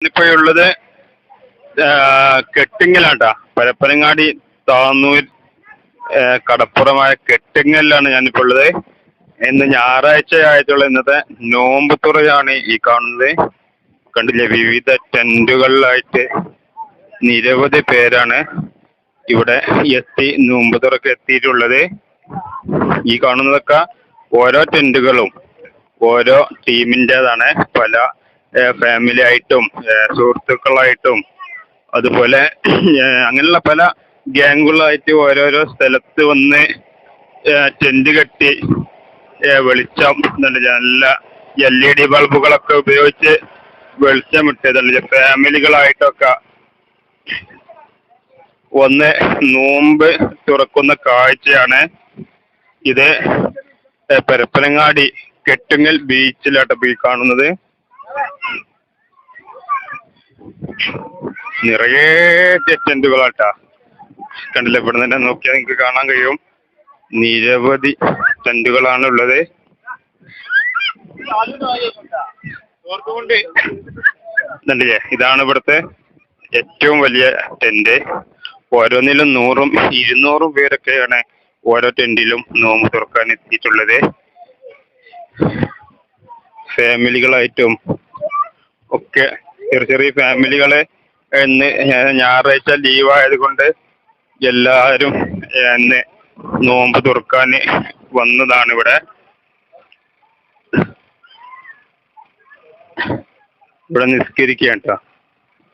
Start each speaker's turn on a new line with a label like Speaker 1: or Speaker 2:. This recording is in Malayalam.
Speaker 1: ഇപ്പോഴുള്ളത് കെട്ടിങ്ങലാട്ടാ. പരപ്പനങ്ങാടി താന്നൂർ കടപ്പുറമായ കെട്ടിങ്ങലിലാണ് ഞാനിപ്പോൾ ഉള്ളത്. ഇന്ന് ഞായറാഴ്ച ആയിട്ടുള്ള ഇന്നത്തെ നോമ്പ് തുറയാണ് ഈ കാണുന്നത്. കണ്ടില്ലേ, വിവിധ ടെന്റുകളിലായിട്ട് നിരവധി പേരാണ് ഇവിടെ നോമ്പ് തുറക്ക് എത്തിയിട്ടുള്ളത്. ഈ കാണുന്നതൊക്കെ ഓരോ ടെന്റുകളും ഓരോ ടീമിൻ്റെതാണ്. പല ഫാമിലി ആയിട്ടും സുഹൃത്തുക്കളായിട്ടും അതുപോലെ അങ്ങനെയുള്ള പല ഗ്യാങ്ങുകളായിട്ട് ഓരോരോ സ്ഥലത്ത് വന്ന് ടെന്റ് കെട്ടി വെളിച്ചം നല്ല LED ബൾബുകളൊക്കെ ഉപയോഗിച്ച് വെളിച്ചമിട്ടതല്ല ഫാമിലികളായിട്ടൊക്കെ ഒന്ന് നോമ്പ് തുറക്കുന്ന കാഴ്ചയാണ് ഇത്. പരപ്പനങ്ങാടി കെട്ടുങ്ങൽ ബീച്ചിലാട്ടോ ഈ കാണുന്നത്. നിറയെ ടെന്റുകളാട്ടാ. കണ്ടില്ല, ഇവിടെ തന്നെ നോക്കിയാൽ നിങ്ങൾക്ക് കാണാൻ കഴിയും. നിരവധി ടെന്റുകളാണ് ഉള്ളത്. കണ്ടില്ലേ, ഇതാണ് ഇവിടുത്തെ ഏറ്റവും വലിയ ടെന്റ്. ഓരോന്നിലും 100ഉം 200ഉം പേരൊക്കെയാണ് ഓരോ ടെന്റിലും നോമ്പ് തുറക്കാൻ എത്തിയിട്ടുള്ളത്. ഫാമിലികളായിട്ടും ഒക്കെ ചെറിയ ഫാമിലികളെ ഇന്ന് ഞായറാഴ്ച ലീവായത് കൊണ്ട് എല്ലാവരും ഇന്ന് നോമ്പ് തുറക്കാൻ വന്നതാണ് ഇവിടെ. നിസ്കരിക്കുകയാണ് കേട്ടോ.